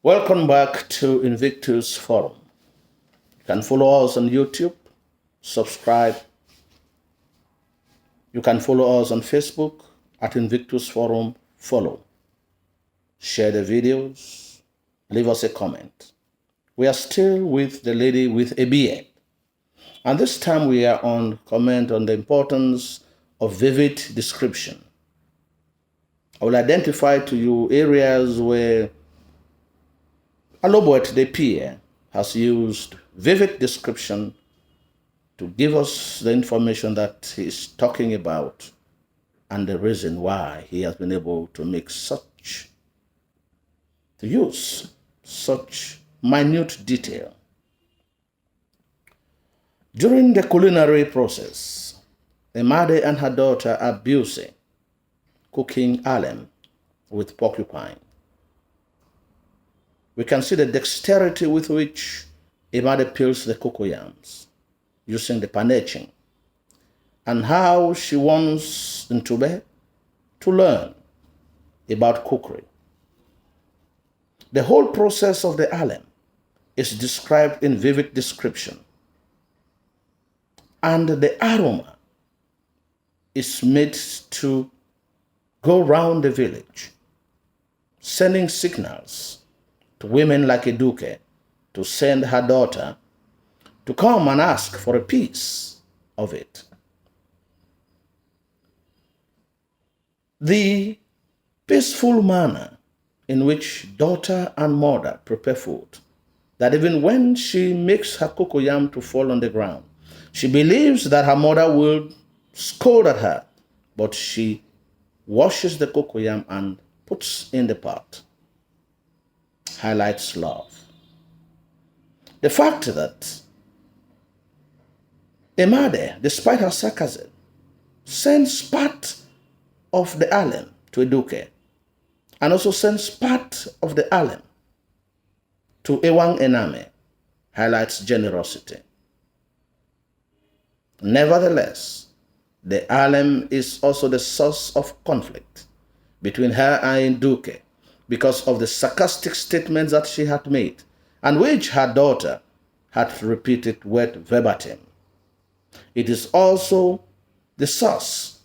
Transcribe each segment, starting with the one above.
Welcome back to Invictus Forum. You can follow us on YouTube, subscribe. You can follow us on Facebook at Invictus Forum, follow. Share the videos, leave us a comment. We are still with the lady with a beard. And this time we are on comment on the importance of vivid description. I will identify to you areas where Alobert de Pierre has used vivid description to give us the information that he's talking about and the reason why he has been able to use such minute detail. During the culinary process, Emade and her daughter are busy cooking alem with porcupine. We can see the dexterity with which Emade peels the cocoyams using the panetching, and how she wants Ntube to learn about cookery. The whole process of the alem is described in vivid description, and the aroma is made to go round the village, sending signals to women like Eduke to send her daughter to come and ask for a piece of it. The peaceful manner in which daughter and mother prepare food, that even when she makes her cocoyam to fall on the ground, she believes that her mother will scold at her, but she washes the cocoyam and puts in the pot, highlights love. The fact that Emade, despite her sarcasm, sends part of the alem to Eduke and also sends part of the alem to Ewang Ename highlights generosity. Nevertheless, the alem is also the source of conflict between her and Eduke because of the sarcastic statements that she had made and which her daughter had repeated word verbatim. It is also the source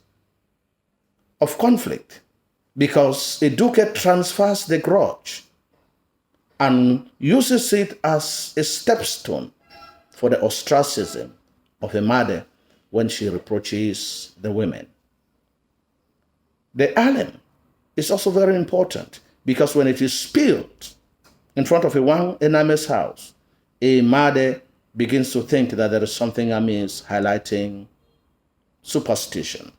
of conflict because Eduke transfers the grudge and uses it as a stepstone for the ostracism of Emade when she reproaches the women. The alem is also very important because when it is spilled in front of Ewang Ename's house, Emade begins to think that there is something amiss, highlighting superstition.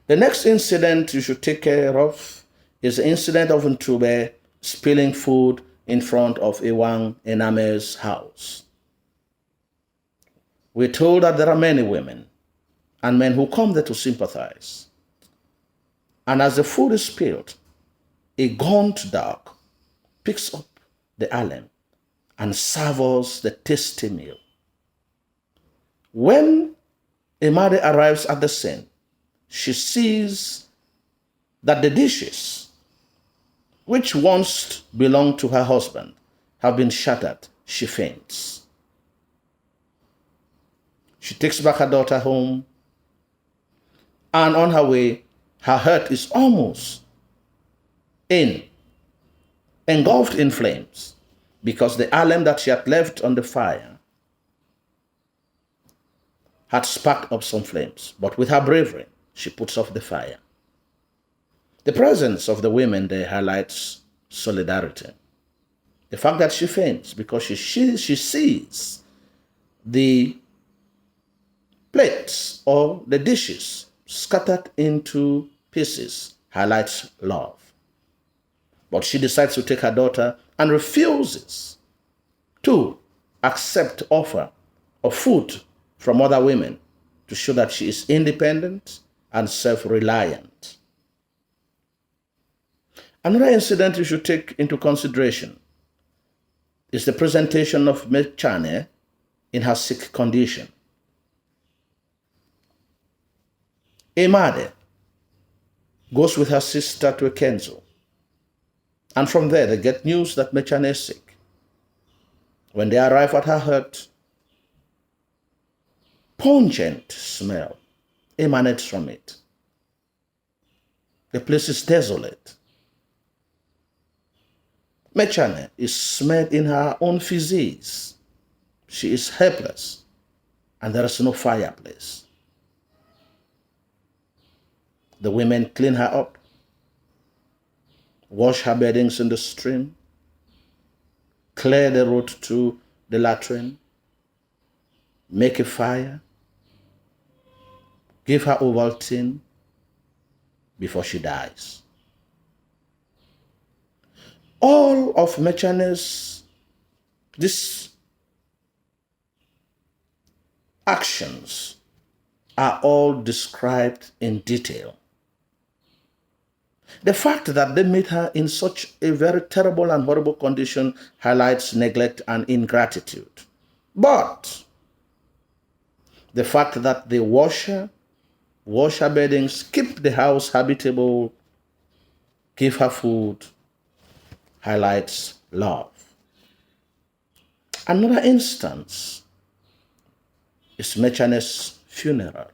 The next incident you should take care of is the incident of Ntube spilling food in front of Ewang Ename's house. We're told that there are many women and men who come there to sympathize. And as the food is spilled, a gaunt dog picks up the alem and serves the tasty meal. When Emade arrives at the scene, she sees that the dishes, which once belonged to her husband, have been shattered. She faints. She takes back her daughter home, and on her way, her hut is almost engulfed in flames because the alem that she had left on the fire had sparked up some flames. But with her bravery, she puts off the fire. The presence of the women there highlights solidarity. The fact that she faints because she sees the plates or the dishes scattered into pieces highlights love. But she decides to take her daughter and refuses to accept offer of food from other women to show that she is independent and self-reliant. Another incident you should take into consideration is the presentation of Mechane in her sick condition. Emade goes with her sister to Ekenzo And from there, they get news that Mechane is sick. When they arrive at her hut, pungent smell emanates from it. The place is desolate. Mechane is smeared in her own feces. She is helpless, and there is no fireplace. The women clean her up, wash her beddings in the stream, clear the road to the latrine, make a fire, give her Ovaltine before she dies. All of Mechane's these actions are all described in detail. The fact that they made her in such a very terrible and horrible condition highlights neglect and ingratitude. But the fact that they wash her beddings, keep the house habitable, give her food, highlights love. Another instance is Mechane's funeral.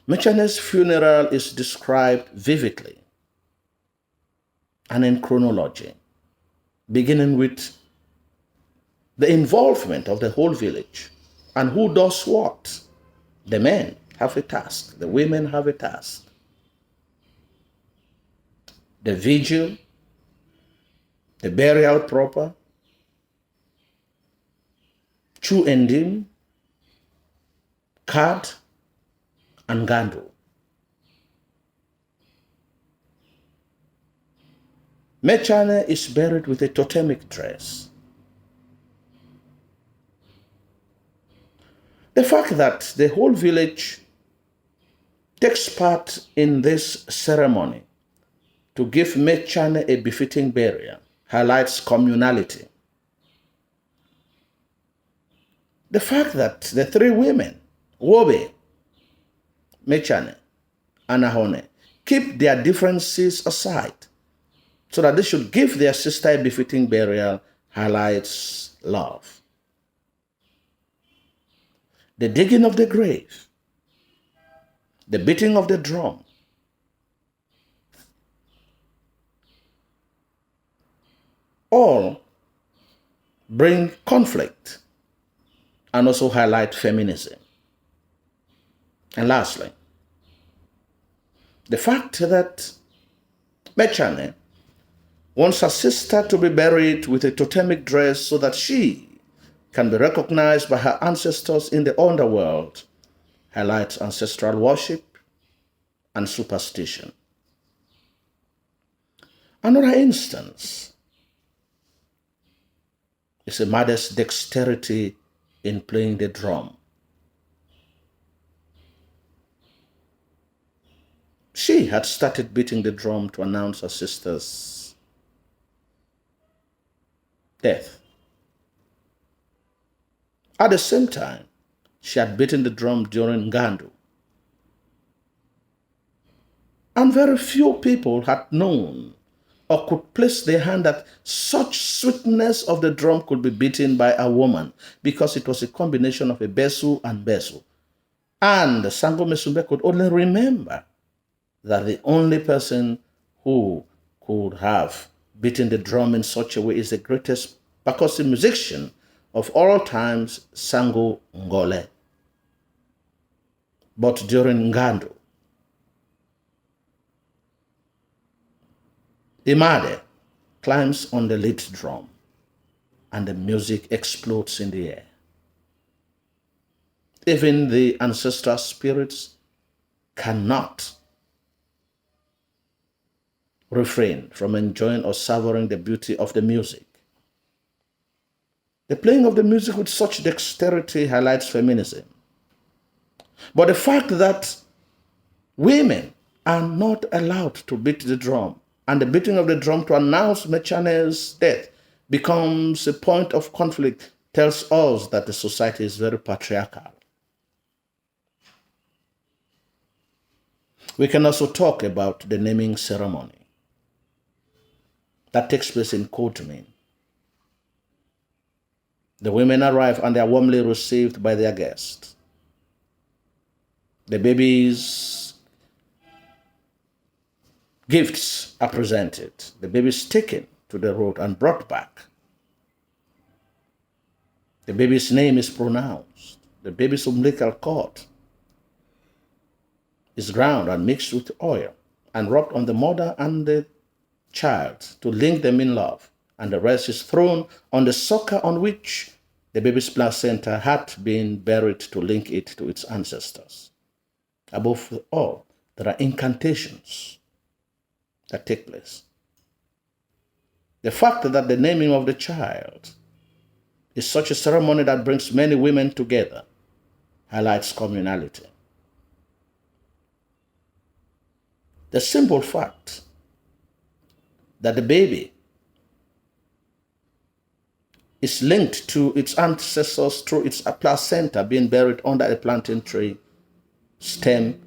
Mechane's funeral is described vividly and in chronology, beginning with the involvement of the whole village and who does what. The men have a task, the women have a task. The vigil, the burial proper, Chu Endim, Kad, and Gandu. Mechane is buried with a totemic dress. The fact that the whole village takes part in this ceremony to give Mechane a befitting burial highlights communality. The fact that the three women, Wobe, Mechane, and Ahone, keep their differences aside so that they should give their sister a befitting burial highlights love. The digging of the grave, the beating of the drum, all bring conflict and also highlight feminism. And lastly, the fact that Mechane wants her sister to be buried with a totemic dress so that she can be recognized by her ancestors in the underworld highlights ancestral worship and superstition. Another instance is a mother's dexterity in playing the drum. She had started beating the drum to announce her sister's death. At the same time, she had beaten the drum during Gandu. And very few people had known or could place their hand that such sweetness of the drum could be beaten by a woman because it was a combination of a besu and besu. And Sango Mesumbe could only remember that the only person who could have beaten the drum in such a way is the greatest percussive musician of all times, Sango Ngole. But during Ngandu, Imade climbs on the lead drum and the music explodes in the air. Even the ancestral spirits cannot refrain from enjoying or savoring the beauty of the music. The playing of the music with such dexterity highlights feminism. But the fact that women are not allowed to beat the drum and the beating of the drum to announce Mechane's death becomes a point of conflict tells us that the society is very patriarchal. We can also talk about the naming ceremony. that takes place in Courtney. The women arrive and they are warmly received by their guests. The baby's gifts are presented. The baby is taken to the road and brought back. The baby's name is pronounced. The baby's umbilical cord is ground and mixed with oil and rubbed on the mother and the child to link them in love. And the rest is thrown on the sucker on which the baby's placenta had been buried to link it to its ancestors. Above all, there are incantations that take place. The fact that the naming of the child is such a ceremony that brings many women together highlights communality. The simple fact that the baby is linked to its ancestors through its placenta being buried under a plantain tree stem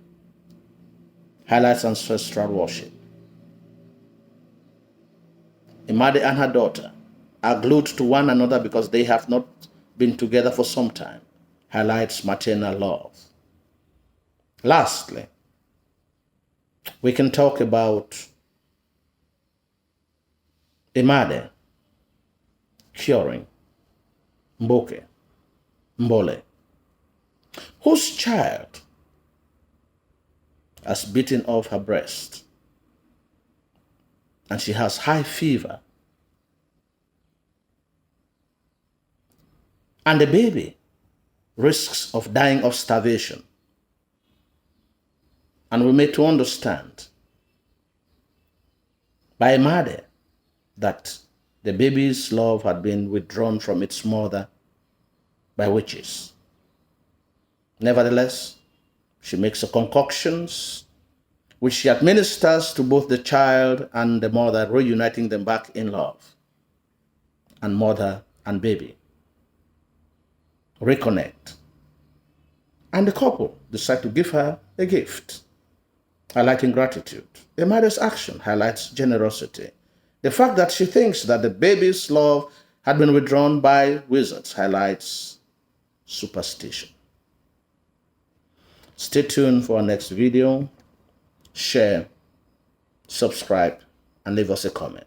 highlights ancestral worship. Imade and her daughter are glued to one another because they have not been together for some time, highlights maternal love. Lastly, we can talk about Imade curing Mbole, whose child has bitten off her breast and she has high fever. And the baby risks of dying of starvation. And we made to understand by Imade that the baby's love had been withdrawn from its mother by witches. Nevertheless, she makes concoctions which she administers to both the child and the mother, reuniting them back in love. And mother and baby reconnect. And the couple decide to give her a gift, highlighting gratitude. The mother's action highlights generosity. The fact that she thinks that the baby's love had been withdrawn by wizards highlights superstition. Stay tuned for our next video. Share, subscribe, and leave us a comment.